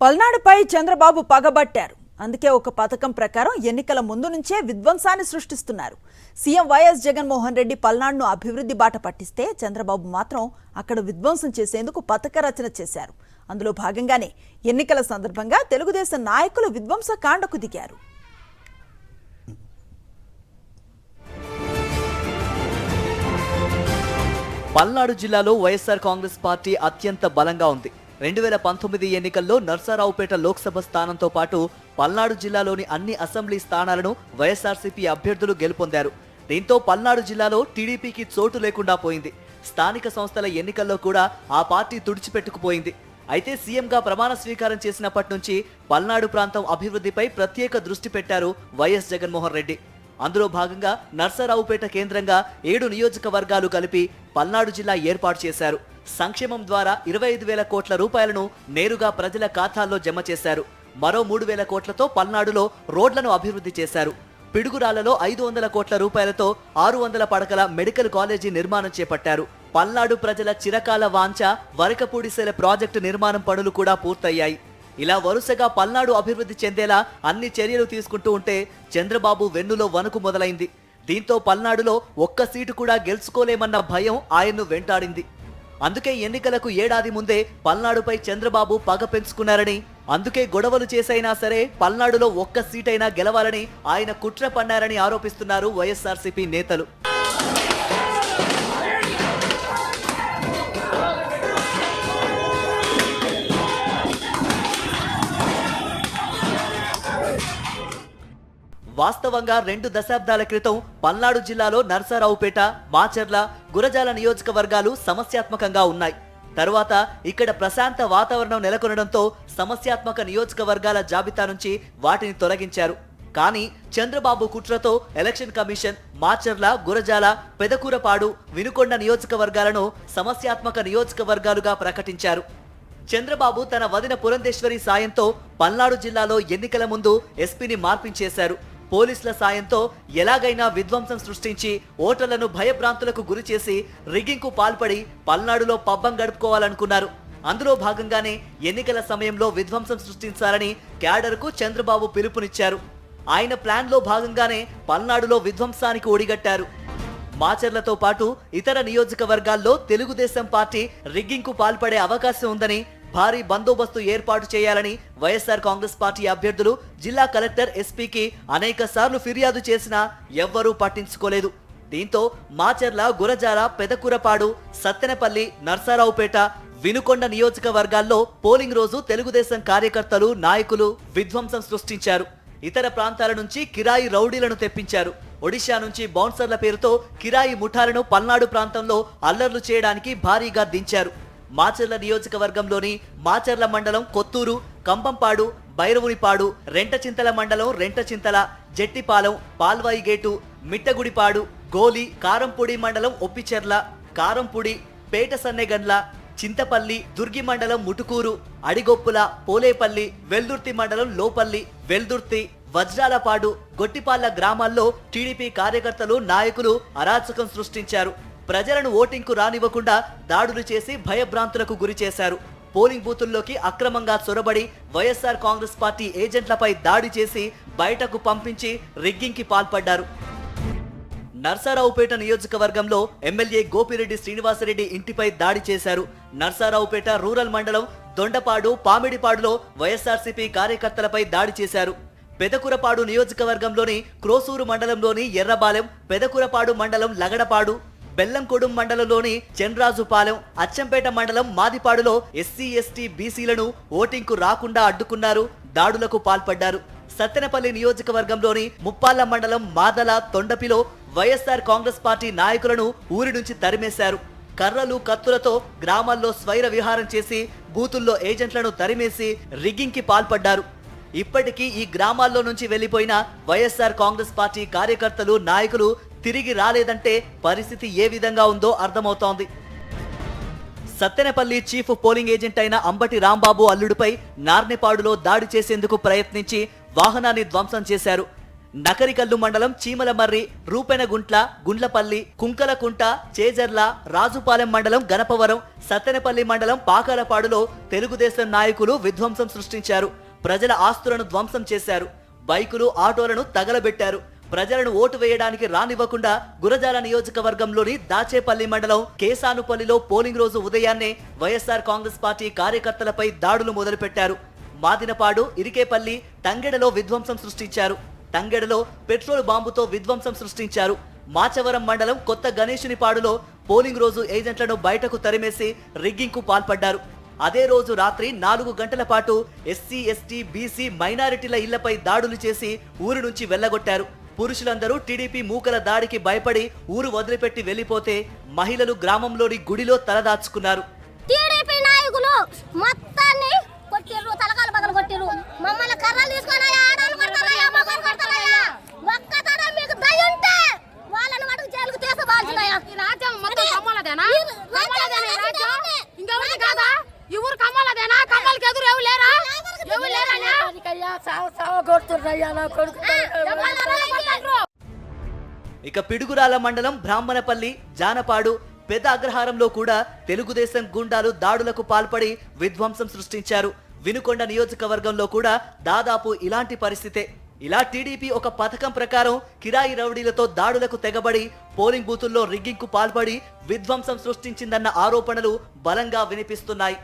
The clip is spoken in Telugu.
పల్నాడుపై చంద్రబాబు పగబట్టారు. అందుకే ఒక పథకం ప్రకారం ఎన్నికల ముందు నుంచే విధ్వంసాన్ని సృష్టిస్తున్నారు. సీఎం వైఎస్ జగన్మోహన్ రెడ్డి పల్నాడును అభివృద్ధి బాట పట్టిస్తే చంద్రబాబు మాత్రం అక్కడ విధ్వంసం చేసేందుకు పథక రచన చేశారు. అందులో భాగంగానే ఎన్నికల సందర్భంగా తెలుగుదేశం నాయకులు విధ్వంసకాండకు దిగారు. పల్నాడు జిల్లాలో వైఎస్ఆర్ కాంగ్రెస్ పార్టీ అత్యంత బలంగా ఉంది. 2019 ఎన్నికల్లో నర్సారావుపేట లోక్సభ స్థానంతో పాటు పల్నాడు జిల్లాలోని అన్ని అసెంబ్లీ స్థానాలను వైఎస్ఆర్సీపీ అభ్యర్థులు గెలుపొందారు. దీంతో పల్నాడు జిల్లాలో టీడీపీకి చోటు లేకుండా పోయింది. స్థానిక సంస్థల ఎన్నికల్లో కూడా ఆ పార్టీ తుడిచిపెట్టుకుపోయింది. అయితే సీఎంగా ప్రమాణ స్వీకారం చేసినప్పటి నుంచి పల్నాడు ప్రాంతం అభివృద్ధిపై ప్రత్యేక దృష్టి పెట్టారు వైఎస్ జగన్మోహన్ రెడ్డి. అందులో భాగంగా నర్సారావుపేట కేంద్రంగా 7 నియోజకవర్గాలు కలిపి పల్నాడు జిల్లా ఏర్పాటు చేశారు. సంక్షేమం ద్వారా 25,000 కోట్ల రూపాయలను నేరుగా ప్రజల ఖాతాల్లో జమ చేశారు. మరో 3,000 కోట్లతో పల్నాడులో రోడ్లను అభివృద్ధి చేశారు. పిడుగురాళ్లలో 500 కోట్ల రూపాయలతో 600 పడకల మెడికల్ కాలేజీ నిర్మాణం చేపట్టారు. పల్నాడు ప్రజల చిరకాల వాంఛ వరకపూడిసెల ప్రాజెక్టు నిర్మాణం పనులు కూడా పూర్తయ్యాయి. ఇలా వరుసగా పల్నాడు అభివృద్ధి చెందేలా అన్ని చర్యలు తీసుకుంటూ ఉంటే చంద్రబాబు వెన్నులో వణుకు మొదలైంది. దీంతో పల్నాడులో ఒక్క సీటు కూడా గెలుచుకోలేమన్న భయం ఆయన్ను వెంటాడింది. అందుకే ఎన్నికలకు ఏడాది ముందే పల్నాడుపై చంద్రబాబు పగ పెంచుకున్నారని, అందుకే గొడవలు చేసైనా సరే పల్నాడులో ఒక్క సీటైనా గెలవాలని ఆయన కుట్ర పన్నారని ఆరోపిస్తున్నారు వైఎస్ఆర్సీపీ నేతలు. వాస్తవంగా 2 దశాబ్దాల క్రితం పల్నాడు జిల్లాలో నర్సారావుపేట, మాచర్ల, గురజాల నియోజకవర్గాలు సమస్యాత్మకంగా ఉన్నాయి. తరువాత ఇక్కడ ప్రశాంత వాతావరణం నెలకొనడంతో సమస్యాత్మక నియోజకవర్గాల జాబితా నుంచి వాటిని తొలగించారు. కానీ చంద్రబాబు కుట్రతో ఎలక్షన్ కమిషన్ మాచర్ల, గురజాల, పెదకూరపాడు, వినుకొండ నియోజకవర్గాలను సమస్యాత్మక నియోజకవర్గాలుగా ప్రకటించారు. చంద్రబాబు తన వదిన పురంధేశ్వరి సాయంతో పల్నాడు జిల్లాలో ఎన్నికల ముందు ఎస్పీని మార్పించేశారు. పోలీసుల సాయంతో ఎలాగైనా విధ్వంసం సృష్టించి ఓటర్లను భయభ్రాంతులకు గురిచేసి రిగ్గింగ్కు పాల్పడి పల్నాడులో పబ్బం గడుపుకోవాలనుకున్నారు. అందులో భాగంగానే ఎన్నికల సమయంలో విధ్వంసం సృష్టించాలని క్యాడర్కు చంద్రబాబు పిలుపునిచ్చారు. ఆయన ప్లాన్లో భాగంగానే పల్నాడులో విధ్వంసానికి ఒడిగట్టారు. మాచర్లతో పాటు ఇతర నియోజకవర్గాల్లో తెలుగుదేశం పార్టీ రిగ్గింగ్కు పాల్పడే అవకాశం ఉందని భారీ బందోబస్తు ఏర్పాటు చేయాలని వైఎస్ఆర్ కాంగ్రెస్ పార్టీ అభ్యర్థులు జిల్లా కలెక్టర్ ఎస్పీకి అనేక సార్లు ఫిర్యాదు చేసినా ఎవ్వరూ పట్టించుకోలేదు. దీంతో మాచర్ల, గురజాల, పెదకూరపాడు, సత్తెనపల్లి, నర్సారావుపేట, వినుకొండ నియోజకవర్గాల్లో పోలింగ్ రోజు తెలుగుదేశం కార్యకర్తలు, నాయకులు విధ్వంసం సృష్టించారు. ఇతర ప్రాంతాల నుంచి కిరాయి రౌడీలను తెప్పించారు. ఒడిశా నుంచి బౌన్సర్ల పేరుతో కిరాయి ముఠాలను పల్నాడు ప్రాంతంలో అల్లర్లు చేయడానికి భారీగా దించారు. మాచర్ల నియోజకవర్గంలోని మాచర్ల మండలం కొత్తూరు, కంబంపాడు, బైరవునిపాడు, రెంటచింతల మండలం రెంటచింతల, జట్టిపాలెం, పాల్వాయిగేటు, మిట్టగుడిపాడు, గోలి, కారంపూడి మండలం ఒప్పిచెర్ల, కారంపూడి, పేట సన్నెగండ్ల, చింతపల్లి, దుర్గి మండలం ముటుకూరు, అడిగొప్పుల, పోలేపల్లి, వెల్దుర్తి మండలం లోపల్లి, వెల్దుర్తి, వజ్రాలపాడు, గొట్టిపాళ్ల గ్రామాల్లో టీడీపీ కార్యకర్తలు, నాయకులు అరాచకం సృష్టించారు. ప్రజలను ఓటింగ్కు రానివ్వకుండా దాడులు చేసి భయభ్రాంతులకు గురి చేశారు. పోలింగ్ బూతుల్లోకి అక్రమంగా చొరబడి వైఎస్ఆర్ కాంగ్రెస్ పార్టీ ఏజెంట్లపై దాడి చేసి బయటకు పంపించి రిగ్గింగ్కి పాల్పడ్డారు. నర్సారావుపేట నియోజకవర్గంలో ఎమ్మెల్యే గోపిరెడ్డి శ్రీనివాసరెడ్డి ఇంటిపై దాడి చేశారు. నర్సారావుపేట రూరల్ మండలం దొండపాడు, పామిడిపాడులో వైఎస్ఆర్సీపీ కార్యకర్తలపై దాడి చేశారు. పెదకూరపాడు నియోజకవర్గంలోని క్రోసూరు మండలంలోని ఎర్రబాలెం, పెదకూరపాడు మండలం లగడపాడు, బెల్లంకొడుం మండలంలోని చెన్రాజుపాలెం, అచ్చంపేట మండలం మాదిపాడులో ఎస్సీ, ఎస్టీ, బీసీలను ఓటింగ్కు రాకుండా అడ్డుకున్నారు, దాడులకు పాల్పడ్డారు. సత్తెనపల్లి నియోజకవర్గంలోని ముప్పాళ్ల మండలం మాదల, తొండపిలో వైఎస్ఆర్ కాంగ్రెస్ పార్టీ నాయకులను ఊరి నుంచి తరిమేశారు. కర్రలు, కత్తులతో గ్రామాల్లో స్వైర విహారం చేసి బూతుల్లో ఏజెంట్లను తరిమేసి రిగ్గింగ్కి పాల్పడ్డారు. ఇప్పటికీ ఈ గ్రామాల్లో నుంచి వెళ్లిపోయిన వైఎస్ఆర్ కాంగ్రెస్ పార్టీ కార్యకర్తలు, నాయకులు తిరిగి రాలేదంటే పరిస్థితి ఏ విధంగా ఉందో అర్థమవుతోంది. సత్తెనపల్లి చీఫ్ పోలింగ్ ఏజెంట్ అయిన అంబటి రాంబాబు అల్లుడిపై నార్నెపాడులో దాడి చేసేందుకు ప్రయత్నించి వాహనాన్ని ధ్వంసం చేశారు. నకరికల్లు మండలం చీమలమర్రి, రూపెనగుంట్ల, గుండ్లపల్లి, కుంకలకుంట, చేజర్ల, రాజుపాలెం మండలం గణపవరం, సత్తెనపల్లి మండలం పాకాలపాడులో తెలుగుదేశం నాయకులు విధ్వంసం సృష్టించారు. ప్రజల ఆస్తులను ధ్వంసం చేశారు. బైకులు, ఆటోలను తగలబెట్టారు. ప్రజలను ఓటు వేయడానికి రానివ్వకుండా గురజాల నియోజకవర్గంలోని దాచేపల్లి మండలం కేసానుపల్లిలో పోలింగ్ రోజు ఉదయాన్నే వైఎస్ఆర్ కాంగ్రెస్ పార్టీ కార్యకర్తలపై దాడులు మొదలుపెట్టారు. మాదినపాడు, ఇరికేపల్లి, తంగెడలో విధ్వంసం సృష్టించారు. తంగెడలో పెట్రోల్ బాంబుతో విధ్వంసం సృష్టించారు. మాచవరం మండలం కొత్త గణేశునిపాడులో పోలింగ్ రోజు ఏజెంట్లను బయటకు తరిమేసి రిగ్గింగ్కు పాల్పడ్డారు. అదే రోజు రాత్రి 4 గంటల పాటు ఎస్సీ, ఎస్టీ, బీసీ, మైనారిటీల ఇళ్లపై దాడులు చేసి ఊరు నుంచి వెళ్లగొట్టారు. పురుషులందరూ టీడీపీ మూకల దాడికి భయపడి ఊరు వదిలిపెట్టి వెళ్లిపోతే మహిళలు గ్రామంలోని గుడిలో తలదాచుకున్నారు. టీడీపీ నాయకులు మొత్తాన్ని కొట్టిర్రు, తలకాలు బదులు కొట్టిర్రు. మమ్మల్ని కర్రలు తీసుకొని ఆడాలు కొడతారయ్యా, మగలు కొడతారయ్యా. ఒక్కతనం మీకు దయ ఉంటే వాళ్ళని మటుకు జైలుకు తీసుకోవాల్సిందయ్యా. ఈ రాజ్యం మొత్తం కమ్మలదేనా? కమ్మలదేనా ఈ రాజ్యం? ఇంకెవరిది కాదా? ఈ ఊరు కమ్మలదేనా? కమ్మలకి ఎదురు ఎవరు లేరా? ఎవరు లేరయ్యా? ఇక పిడుగురాల మండలం బ్రాహ్మణపల్లి, జానపాడు, పెద్ద అగ్రహారంలో కూడా తెలుగుదేశం గుండాలు దాడులకు పాల్పడి విధ్వంసం సృష్టించారు. వినుకొండ నియోజకవర్గంలో కూడా దాదాపు ఇలాంటి పరిస్థితే. ఇలా టీడీపీ ఒక పథకం ప్రకారం కిరాయి రౌడీలతో దాడులకు తెగబడి పోలింగ్ బూతుల్లో రిగ్గింగ్కు పాల్పడి విధ్వంసం సృష్టించిందన్న ఆరోపణలు బలంగా వినిపిస్తున్నాయి.